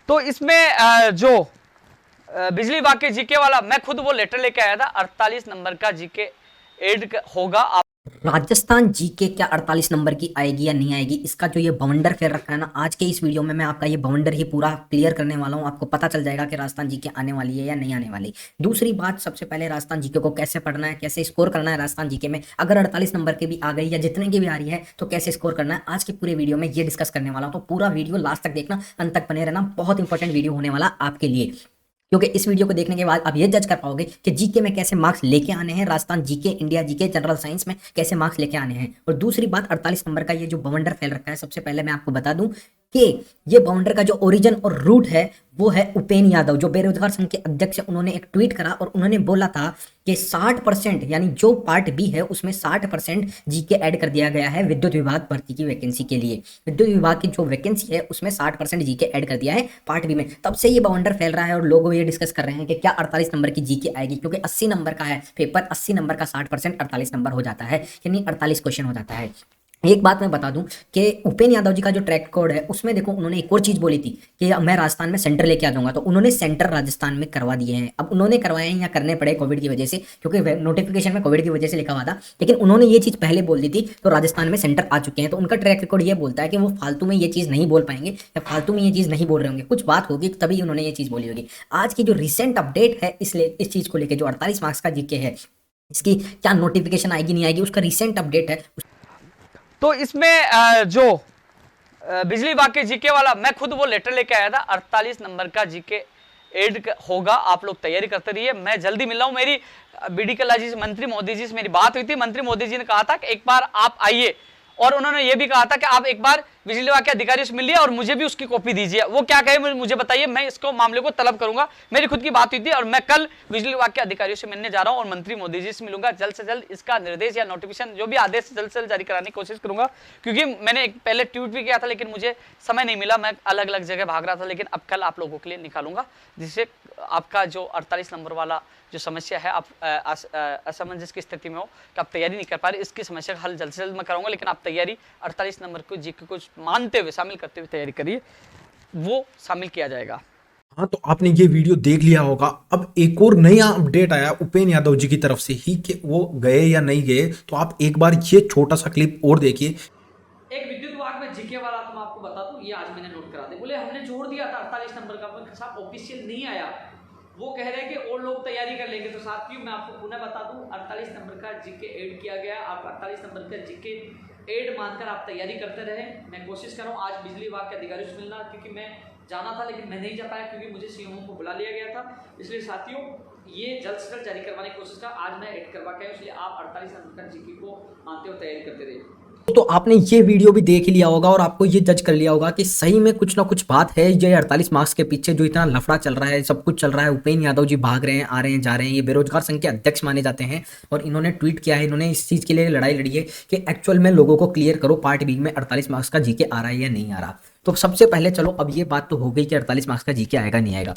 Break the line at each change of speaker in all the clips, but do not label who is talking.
तो इसमें जो बिजली विभाग के जीके वाला, मैं खुद वो लेटर लेके आया था, 48 नंबर का जीके एड होगा।
राजस्थान जीके क्या 48 नंबर की आएगी या नहीं आएगी, इसका जो ये बवंडर फैल रखा है ना, आज के इस वीडियो में मैं आपका ये बवंडर ही पूरा क्लियर करने वाला हूँ। आपको पता चल जाएगा कि राजस्थान जीके आने वाली है या नहीं आने वाली। दूसरी बात, सबसे पहले राजस्थान जीके को कैसे पढ़ना है, कैसे स्कोर करना है राजस्थान जीके में, अगर 48 नंबर की भी आ गई या जितने की भी आ रही है तो कैसे स्कोर करना है, आज के पूरे वीडियो में ये डिस्कस करने वाला हूँ। तो पूरा वीडियो लास्ट तक देखना, अंत तक बने रहना, बहुत इंपॉर्टेंट वीडियो होने वाला आपके लिए, क्योंकि इस वीडियो को देखने के बाद आप ये जज कर पाओगे कि जीके में कैसे मार्क्स लेके आने हैं, Rajasthan GK, India GK, general science में कैसे मार्क्स लेके आने हैं। और दूसरी बात, 48 नंबर का ये जो बवंडर फैल रखा है, सबसे पहले मैं आपको बता दूं कि ये बवंडर का जो ओरिजिन और रूट है वो है उपेन यादव, जो बेरोजगार संघ के अध्यक्ष है। उन्होंने एक ट्वीट करा और उन्होंने बोला था कि 60%, यानी जो पार्ट बी है उसमें 60% जीके ऐड कर दिया गया है विद्युत विभाग भर्ती की वैकेंसी के लिए। विद्युत विभाग की जो वैकेंसी है उसमें 60% जीके ऐड कर दिया है पार्ट बी में। तब से ये बवंडर फैल रहा है और लोग ये डिस्कस कर रहे हैं कि क्या 48 नंबर की जीके आएगी, क्योंकि 80 नंबर का है पेपर, 80 नंबर का 60% 48 नंबर हो जाता है, यानी 48 क्वेश्चन हो जाता है। एक बात मैं बता दूं कि उपेन यादव जी का जो ट्रैक रिकॉर्ड है उसमें देखो, उन्होंने एक और चीज बोली थी कि मैं राजस्थान में सेंटर लेके आ जाऊंगा, तो उन्होंने सेंटर राजस्थान में करवा दिए हैं। अब उन्होंने करवाए हैं या करने पड़े कोविड की वजह से, क्योंकि नोटिफिकेशन में कोविड की वजह से लिखा हुआ था, लेकिन उन्होंने ये चीज पहले बोल दी थी, तो राजस्थान में सेंटर आ चुके हैं। तो उनका ट्रैक रिकॉर्ड ये बोलता है कि वो फालतू में ये चीज नहीं बोल पाएंगे या फालतू में ये चीज नहीं बोल रहे होंगे, कुछ बात होगी तभी उन्होंने ये चीज बोली होगी। आज की जो रिसेंट अपडेट है इस चीज को लेकर, जो 48 मार्क्स का जीके है, इसकी क्या नोटिफिकेशन आएगी नहीं आएगी, उसका रिसेंट अपडेट है।
तो इसमें जो बिजली विभाग के जीके वाला, मैं खुद वो लेटर लेके आया था, 48 नंबर का जीके एड होगा। आप लोग तैयारी करते रहिए, मैं जल्दी मिल रहा हूँ। मेरी बीडी कल्ला जी से, मंत्री मोदी जी से मेरी बात हुई थी। मंत्री मोदी जी ने कहा था कि एक बार आप आइए, और उन्होंने ये भी कहा था कि आप एक बार बिजली विभाग के अधिकारियों से मिलिए और मुझे भी उसकी कॉपी दीजिए। वो क्या कहे मुझे बताइए, मैं इसको मामले को तलब करूंगा। मेरी खुद की बात हुई थी और मैं कल बिजली विभाग के अधिकारियों से मिलने जा रहा हूं और मंत्री मोदी जी से मिलूंगा। जल्द से जल्द इसका निर्देश या नोटिफिकेशन, जो भी आदेश, जल्द से जल्द जारी कराने की कोशिश करूंगा, क्योंकि मैंने एक पहले ट्वीट भी किया था लेकिन मुझे समय नहीं मिला, मैं अलग अलग जगह भाग रहा था। लेकिन अब कल आप लोगों के लिए निकालूंगा, जिससे आपका जो 48 नंबर वाला जो समस्या है, आप असमंजस की स्थिति में हो कि आप तैयारी नहीं कर पा रहे, इसकी समस्या का हल जल्द से जल्द मैं कराऊंगा। लेकिन आप तैयारी 48 नंबर को जीके को मानते हुए, शामिल करते हुए तैयारी करिए, वो शामिल किया जाएगा।
हाँ, तो आपने ये वीडियो देख लिया होगा। अब एक और नया अपडेट आया उपेन यादव जी की तरफ से ही कि वो गए या नहीं गए, तो आप एक बार ये छोटा सा क्लिप और देखिए।
एक विद्युत विभाग में जीके वाला, तो मैं आपको बता दूं, ये आज मैंने नोट करा दिया। बोले हमने जोड़ दिया था 48 नंबर का, पर साहब ऑफिशियल नहीं आया। वो कह रहे हैं कि और लोग तैयारी कर लेंगे। तो साथियों, मैं आपको पुनः बता दूं, 48 नंबर का जीके ऐड किया गया। आप 48 नंबर का जीके ऐड मानकर आप तैयारी करते रहे। मैं कोशिश कर रहा हूँ आज बिजली विभाग के अधिकारियों से मिलना, क्योंकि मैं जाना था लेकिन मैं नहीं जा पाया, क्योंकि मुझे सीएमओ को बुला लिया गया था। इसलिए साथियों, ये जल्द से जल्द जारी करवाने की कोशिश का आज मैं ऐड करवा के, इसलिए आप 48 नंबर का जीके को मानते हुए तैयारी करते रहिए।
तो आपने ये वीडियो भी देख लिया होगा और आपको ये जज कर लिया होगा कि सही में कुछ ना कुछ बात है। ये 48 मार्क्स के पीछे जो इतना लफड़ा चल रहा है, सब कुछ चल रहा है, उपेन यादव जी भाग रहे हैं, आ रहे हैं, जा रहे हैं, ये बेरोजगार संघ के अध्यक्ष माने जाते हैं और इन्होंने ट्वीट किया है, इन्होंने इस चीज के लिए लड़ाई लड़ी है कि एक्चुअल में लोगों को क्लियर करो पार्ट बी में 48 मार्क्स का जीके आ रहा है या नहीं आ रहा। तो सबसे पहले चलो, अब ये बात तो हो गई कि 48 मार्क्स का जीके आएगा नहीं आएगा,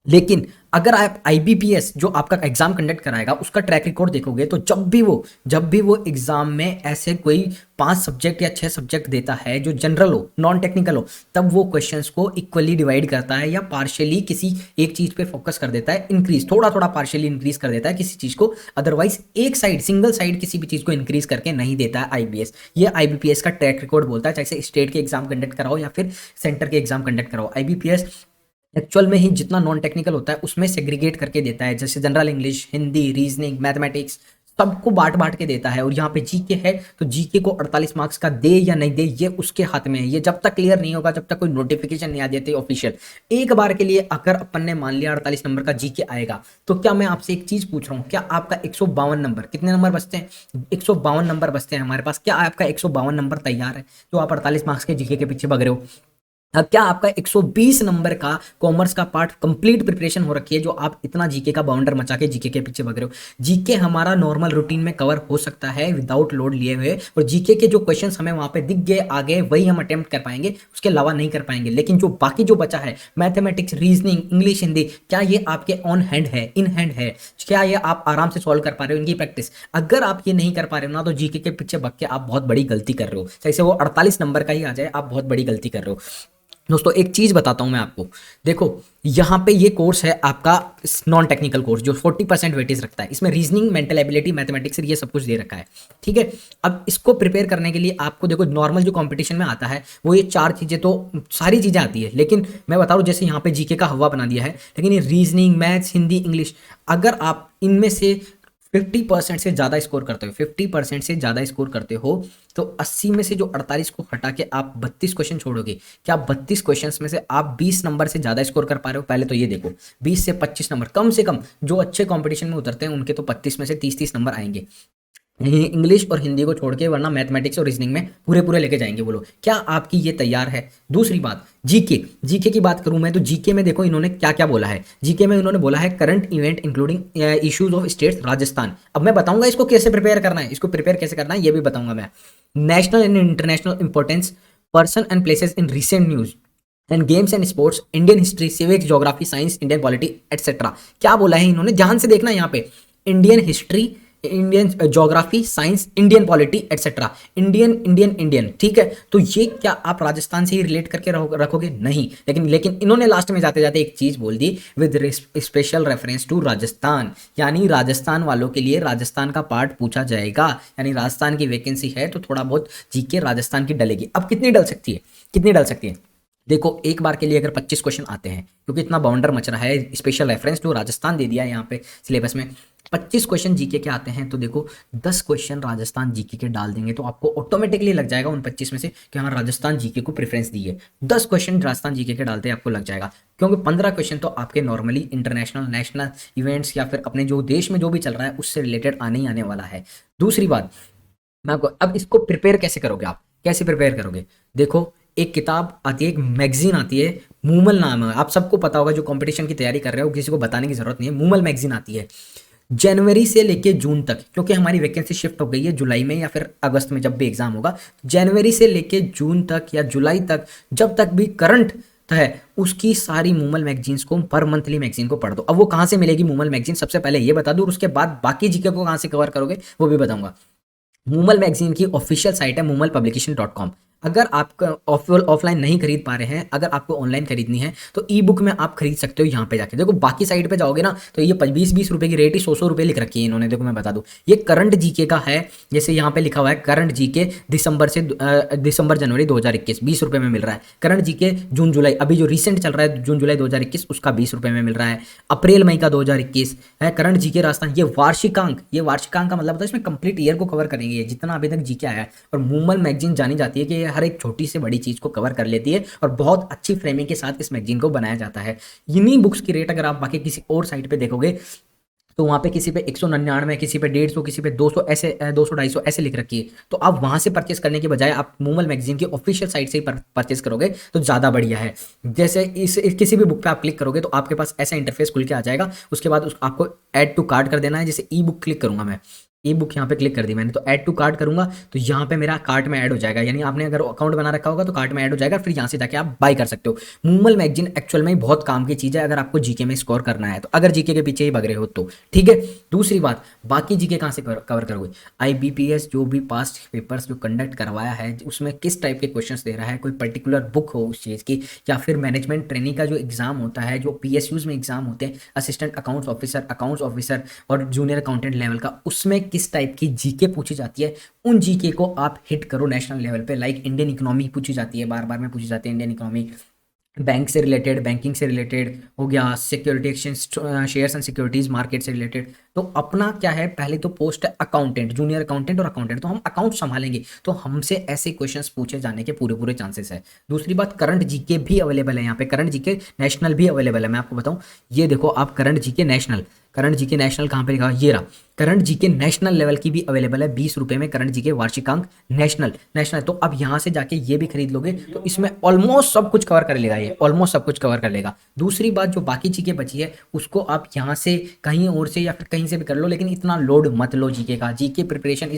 लेकिन अगर आप आईबीपीएस जो आपका एग्जाम कंडक्ट कराएगा उसका ट्रैक रिकॉर्ड देखोगे, तो जब भी वो एग्जाम में ऐसे कोई 5 सब्जेक्ट या 6 सब्जेक्ट देता है जो जनरल हो, नॉन टेक्निकल हो, तब वो क्वेश्चंस को इक्वली डिवाइड करता है या पार्शियली किसी एक चीज पे फोकस कर देता है, इंक्रीज थोड़ा थोड़ा पार्शियली इंक्रीज कर देता है किसी चीज को। अदरवाइज एक साइड, सिंगल साइड किसी भी चीज को इंक्रीज करके नहीं देता है आईबीएस। ये आईबीपीएस का ट्रैक रिकॉर्ड बोलता है, चाहे स्टेट के एग्जाम कंडक्ट कराओ या फिर सेंटर के एग्जाम कंडक्ट कराओ। आईबीपीएस एक्चुअल में ही जितना नॉन टेक्निकल होता है उसमें सेग्रीगेट करके देता है, जैसे general English, Hindi, reasoning, mathematics, सबको बांट के देता है। और यहाँ पे जीके है तो जीके को 48 मार्क्स का दे या नहीं दे ये उसके हाथ में है। ये जब तक क्लियर नहीं होगा, जब तक कोई नोटिफिकेशन नहीं आ देती ऑफिशियल। एक बार के लिए अगर अपन ने मान लिया 48 नंबर का जीके आएगा, तो क्या मैं आपसे एक चीज पूछ रहा हूँ, क्या आपका 152 नंबर, कितने नंबर बचते हैं? 152 नंबर बचते हैं हमारे पास। क्या आपका 152 नंबर तैयार है जो आप 48 मार्क्स के जीके के पीछे भग रहे हो? क्या आपका 120 नंबर का कॉमर्स का पार्ट कंप्लीट प्रिपरेशन हो रखी है जो आप इतना जीके का बाउंडर मचा के जीके के पीछे भाग रहे हो? जीके हमारा नॉर्मल रूटीन में कवर हो सकता है विदाउट लोड लिए हुए, और जीके के जो क्वेश्चंस हमें वहां पे दिख गए आगे वही हम अटेम्प्ट कर पाएंगे, उसके अलावा नहीं कर पाएंगे। लेकिन जो बाकी जो बचा है, मैथमेटिक्स, रीजनिंग, इंग्लिश, हिंदी, क्या ये आपके ऑन हैंड है, इन हैंड है? क्या ये आप आराम से सॉल्व कर पा रहे हो इनकी प्रैक्टिस? अगर आप ये नहीं कर पा रहे हो ना, तो जीके के पीछे भाग के आप बहुत बड़ी गलती कर रहे हो। जैसे वो 48 नंबर का ही आ जाए, आप बहुत बड़ी गलती कर रहे हो। दोस्तों एक चीज बताता हूं मैं आपको, देखो यहाँ पे ये कोर्स है आपका नॉन टेक्निकल कोर्स जो 40% वेटेज रखता है। इसमें रीजनिंग, मेंटल एबिलिटी, मैथमेटिक्स ये सब कुछ दे रखा है, ठीक है। अब इसको प्रिपेयर करने के लिए आपको देखो नॉर्मल जो कंपटीशन में आता है वो ये 4 चीजें तो सारी चीजें आती है, लेकिन मैं बता रहा हूँ जैसे यहाँ पे जीके का हवा बना दिया है, लेकिन ये रीजनिंग, मैथ्स, हिंदी, इंग्लिश, अगर आप इनमें से 50% से ज़्यादा स्कोर करते हो, 50% से ज़्यादा स्कोर करते हो, तो 80 में से जो 48 को हटा के आप 32 क्वेश्चन छोड़ोगे, क्या 32 क्वेश्चंस में से आप 20 नंबर से ज़्यादा स्कोर कर पा रहे हो? पहले तो ये देखो, 20 से 25 नंबर कम से कम जो अच्छे कंपटीशन में उतरते हैं उनके तो 32 में से 30-30 नंबर आएंगे, इंग्लिश और हिंदी को छोड़ के, वरना मैथमेटिक्स और रीजनिंग में पूरे पूरे लेके जाएंगे वो लोग। क्या आपकी ये तैयार है? दूसरी बात, जीके, जीके की बात करूं मैं तो जीके में देखो इन्होंने क्या क्या बोला है। जीके में इन्होंने बोला है current event including issues of states Rajasthan. अब मैं बताऊंगा इसको कैसे प्रिपेयर करना है, इसको प्रिपेयर कैसे करना है ये भी बताऊंगा मैं। National and international importance, person and places in recent news and games and sports, Indian history, civics, geography, science, Indian polity etcetera. क्या बोला है इन्होंने, ध्यान से देखना यहाँ पे, Indian history, Indian geography, science, Indian polity etcetera, Indian Indian Indian, ठीक है। तो ये क्या आप राजस्थान से ही रिलेट करके रखोगे? नहीं, लेकिन इन्होंने लास्ट में जाते जाते एक चीज बोल दी, with special reference to Rajasthan, यानी राजस्थान वालों के लिए राजस्थान का पार्ट पूछा जाएगा, यानी राजस्थान की वैकेंसी है तो थोड़ा बहुत जीके राजस्थान की डलेगी। अब कितनी डल सकती है, कितनी डल सकती है? देखो एक बार के लिए अगर 25 क्वेश्चन आते हैं, क्योंकि इतना बाउंडर मच रहा है, स्पेशल रेफरेंस टू राजस्थान दे दिया है यहाँ पे सिलेबस में, 25 क्वेश्चन जीके के आते हैं, तो देखो 10 क्वेश्चन राजस्थान जीके के डाल देंगे तो आपको ऑटोमेटिकली लग जाएगा उन 25 में से कि हाँ राजस्थान जीके को प्रेफरेंस दी है। 10 क्वेश्चन राजस्थान जीके के डालते आपको लग जाएगा, क्योंकि 15 क्वेश्चन तो आपके नॉर्मली इंटरनेशनल, नेशनल इवेंट्स या फिर अपने जो देश में जो भी चल रहा है उससे रिलेटेड आने ही आने वाला है। दूसरी बात, मैं आपको अब इसको प्रिपेयर कैसे करोगे, आप कैसे प्रिपेयर करोगे? देखो एक किताब आती है, एक मैगजीन आती है, मूमल नाम है, आप सबको पता होगा जो कंपटीशन की तैयारी कर रहे हो, किसी को बताने की जरूरत नहीं है, मूमल मैगजीन आती है। जनवरी से लेके जून तक, क्योंकि हमारी वैकेंसी शिफ्ट हो गई है जुलाई में या फिर अगस्त में जब भी एग्जाम होगा, जनवरी से लेके जून तक या जुलाई तक जब तक भी करंट है उसकी सारी मूमल मैगजीन्स को, पर मंथली मैगजीन को पढ़ दो। अब वो कहाँ से मिलेगी मूमल मैगजीन, सबसे पहले ये बता दूं, और उसके बाद बाकी जीके को कहाँ से कवर करोगे वो भी बताऊंगा। मूमल मैगजीन की ऑफिशियल साइट है mumalpublication.com। अगर आप ऑफलाइन नहीं खरीद पा रहे हैं, अगर आपको ऑनलाइन खरीदनी है तो ई बुक में आप खरीद सकते हो यहाँ पे जाके। देखो बाकी साइट पे जाओगे ना तो ये 20-20 रुपए की रेट ही 100-100 रुपए लिख रखी है इन्होंने। देखो मैं बता दूं, ये करंट जीके का है, जैसे यहाँ पे लिखा हुआ है करंट जीके दिसंबर जनवरी 2021 20 रुपए में मिल रहा है। करंट जीके जून जुलाई, अभी जो रिसेंट चल रहा है जून जुलाई 2021 उसका 20 रुपए में मिल रहा है। अप्रैल मई का 2021 है करंट जीके राजस्थान। ये वार्षिकांक का मतलब होता है इसमें कंप्लीट ईयर को कवर करेंगे जितना अभी तक जीके आया है। और मूमल मैगजीन जानी जाती है कि हर एक छोटी से बड़ी चीज को कवर कर लेती है और बहुत अच्छी फ्रेमिंग के साथ इस मैगजीन को बनाया जाता है। इन्हीं बुक्स की रेट अगर आप बाकी किसी और साइट पे देखोगे तो वहाँ पे किसी पे 199, किसी पे 150, किसी पे 200, ऐसे 200-250 ऐसे लिख रखी है। तो आप वहाँ से परचेस करने के बजाय आप मूमल मैगजीन की ऑफिशियल साइट से ही परचेस करोगे तो ज़्यादा बढ़िया है। जैसे इस किसी भी बुक पे आप क्लिक करोगे तो आपके पास ऐसा इंटरफेस खुल के आ जाएगा। उसके बाद आपको ऐड टू कार्ट कर देना है। जैसे ई बुक क्लिक करूँगा मैं, ई बुक यहाँ पे क्लिक कर दी मैंने, तो ऐड टू कार्ट करूंगा तो यहाँ पे मेरा कार्ट में ऐड हो जाएगा। यानी आपने अगर अकाउंट बना रखा होगा तो कार्ट में ऐड हो जाएगा, फिर यहाँ से जाके आप बाय कर सकते हो। मूमल मैगजीन एक्चुअल में बहुत काम की चीज़ है अगर आपको जीके में स्कोर करना है तो, अगर जीके के पीछे ही भग रहे हो तो, ठीक है। दूसरी बात, बाकी जीके कहाँ से कवर करोगे? IBPS जो भी पास्ट पेपर्स जो कंडक्ट करवाया है उसमें किस टाइप के क्वेश्चंस दे रहा है, कोई पर्टिकुलर बुक हो उस चीज़ की, या फिर मैनेजमेंट ट्रेनिंग का जो एग्जाम होता है, जो PSUs में एग्जाम होते हैं, असिस्टेंट अकाउंट्स ऑफिसर और जूनियर अकाउंटेंट लेवल का, उसमें किस टाइप की जीके पूछी जाती है, उन जीके को आप हिट करो नेशनल लेवल पे। लाइक इंडियन इकोनॉमी पूछी जाती है, बार बार में पूछी जाती है इंडियन इकोनॉमी, बैंक से रिलेटेड, बैंकिंग से रिलेटेड हो गया, security exchange, shares and securities market से रिलेटेड। तो अपना क्या है, पहले तो पोस्ट है अकाउंटेंट, जूनियर अकाउंटेंट और अकाउंटेंट, तो हम अकाउंट संभालेंगे तो हमसे ऐसे क्वेश्चंस पूछे जाने के पूरे पूरे चांसेस है। दूसरी बात, करंट जीके भी अवेलेबल है यहाँ पे, करंट जीके नेशनल भी अवेलेबल है। मैं आपको बताऊं, ये देखो आप current GK national, current GK national कहाँ पे लिखा, ये रहा, करंट जीके नेशनल लेवल की भी अवेलेबल है 20 रुपए में। करंट जीके वार्षिकांक नेशनल तो अब यहाँ से जाके ये भी खरीद लोगे तो इसमें ऑलमोस्ट सब कुछ कवर कर लेगा, ये ऑलमोस्ट सब कुछ कवर कर लेगा। दूसरी बात, जो बाकी जीके बची है उसको आप यहाँ से कहीं और से या फिर कहीं से भी कर लो, लेकिन इतना लोड मत लो जीके का। GK preparation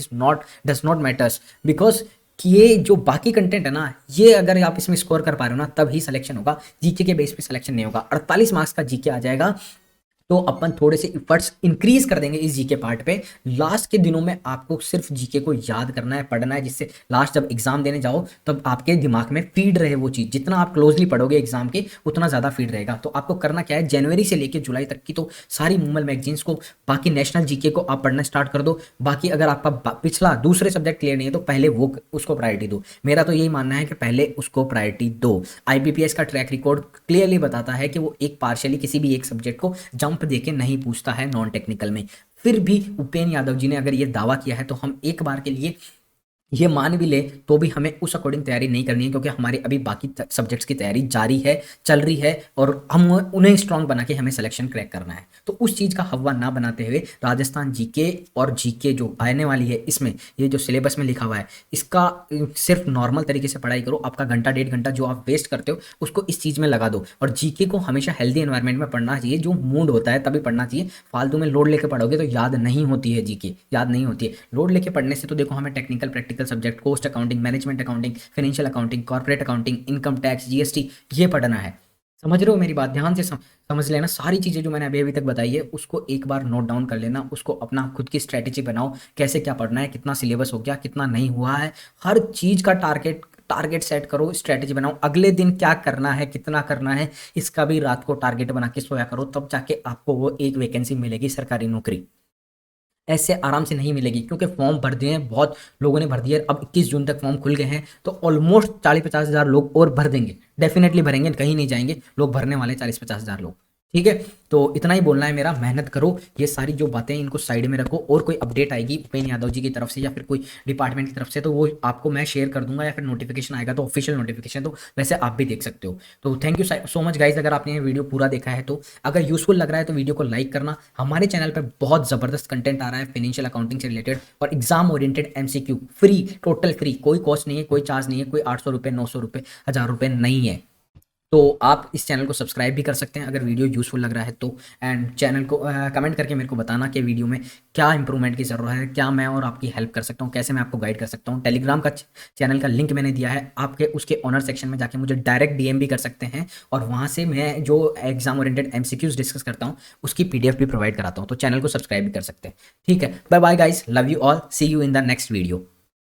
does not matters, because कि ये जो बाकी कंटेंट है ना, ये अगर आप इसमें स्कोर कर पा रहे हो ना तब ही सिलेक्शन होगा, जीके के बेस पे सिलेक्शन नहीं होगा। 48 मार्क्स का जीके आ जाएगा तो अपन थोड़े से इफर्ट्स इंक्रीज कर देंगे इस जीके पार्ट पे। लास्ट के दिनों में आपको सिर्फ जीके को याद करना है, पढ़ना है, जिससे लास्ट जब एग्जाम देने जाओ तब आपके दिमाग में फीड रहे वो चीज़। जितना आप क्लोजली पढ़ोगे एग्जाम के उतना ज़्यादा फीड रहेगा। तो आपको करना क्या है, जनवरी से लेकर जुलाई तक की तो सारी मूवल मैगजीन्स को, बाकी नेशनल जीके को आप पढ़ना स्टार्ट कर दो। बाकी अगर आपका पिछला दूसरे सब्जेक्ट क्लियर नहीं है तो पहले वो उसको प्रायोरिटी दो। मेरा तो यही मानना है कि पहले उसको प्रायोरिटी दो। आईबीपीएस का ट्रैक रिकॉर्ड क्लियरली बताता है कि वो एक पार्शियली किसी भी एक सब्जेक्ट को जंप देके नहीं पूछता है नॉन टेक्निकल में। फिर भी उपेन यादव जी ने अगर ये दावा किया है तो हम एक बार के लिए ये मान भी ले तो भी हमें उस अकॉर्डिंग तैयारी नहीं करनी है, क्योंकि हमारी अभी बाकी सब्जेक्ट्स की तैयारी जारी है, चल रही है, और हम उन्हें स्ट्रांग बना के हमें सिलेक्शन क्रैक करना है। तो उस चीज़ का हवा ना बनाते हुए राजस्थान जीके और जीके जो आने वाली है इसमें ये जो सिलेबस में लिखा हुआ है इसका सिर्फ नॉर्मल तरीके से पढ़ाई करो। आपका घंटा 1.5 घंटा जो आप वेस्ट करते हो उसको इस चीज़ में लगा दो। और जीके को हमेशा हेल्दी एनवायरनमेंट में पढ़ना चाहिए, जो मूड होता है तभी पढ़ना चाहिए। फालतू में लोड लेके पढ़ोगे तो याद नहीं होती है, जीके याद नहीं होती है। लोड लेके पढ़ने से तो देखो हमें technical practical subject, cost accounting, management accounting, financial accounting, corporate accounting, income tax, GST, ये पढ़ना है। समझ रहे हो मेरी बात? ध्यान से समझ लेना। सारी चीज़ें जो मैंने अभी तक बताई है उसको एक बार नोट डाउन कर लेना, उसको अपना खुद की स्ट्रैटेजी बनाओ, कैसे क्या पढ़ना है, कितना सिलेबस हो गया, कितना नहीं हुआ है, हर चीज़ का टारगेट सेट करो, स्ट्रैटेजी बनाओ। अगले दिन क्या करना है, कितना करना है, इसका भी रात को टारगेट बना के सोया करो, तब जाके आपको वो एक वैकेंसी मिलेगी सरकारी नौकरी। ऐसे आराम से नहीं मिलेगी, क्योंकि फॉर्म भर दिए हैं, बहुत लोगों ने भर दिए। अब 21 जून तक फॉर्म खुल गए हैं तो ऑलमोस्ट 40-50 हज़ार लोग और भर देंगे, डेफिनेटली भरेंगे, कहीं नहीं जाएंगे, लोग भरने वाले 40-50 हज़ार लोग। ठीक है, तो इतना ही बोलना है मेरा। मेहनत करो, ये सारी जो बातें इनको साइड में रखो, और कोई अपडेट आएगी उपेन यादव जी की तरफ से या फिर कोई डिपार्टमेंट की तरफ से तो वो आपको मैं शेयर कर दूंगा, या फिर नोटिफिकेशन आएगा तो ऑफिशियल नोटिफिकेशन, तो वैसे आप भी देख सकते हो। तो thank you so much guys, अगर आपने ये वीडियो पूरा देखा है तो। अगर यूजफुल लग रहा है तो वीडियो को लाइक करना। हमारे चैनल पर बहुत ज़बरदस्त कंटेंट आ रहा है फाइनेंशियल अकाउंटिंग से रिलेटेड और exam oriented MCQ, free, total free, कोई कॉस्ट नहीं है, कोई चार्ज नहीं है, कोई 800 रुपये, 900 रुपये, 1000 रुपये नहीं है। तो आप इस चैनल को सब्सक्राइब भी कर सकते हैं अगर वीडियो यूज़फुल लग रहा है तो। एंड चैनल को कमेंट करके मेरे को बताना कि वीडियो में क्या इंप्रूवमेंट की ज़रूरत है, क्या मैं और आपकी हेल्प कर सकता हूँ, कैसे मैं आपको गाइड कर सकता हूँ। टेलीग्राम का चैनल का लिंक मैंने दिया है, आपके उसके ऑनर सेक्शन में जाके मुझे डायरेक्ट DM भी कर सकते हैं, और वहाँ से मैं जो एग्जाम ओरिएंटेड MCQs डिस्कस करता हूँ उसकी PDF भी प्रोवाइड कराता हूँ। तो चैनल को सब्सक्राइब भी कर सकते हैं। ठीक है, bye bye guys, love you all, see you in the next video.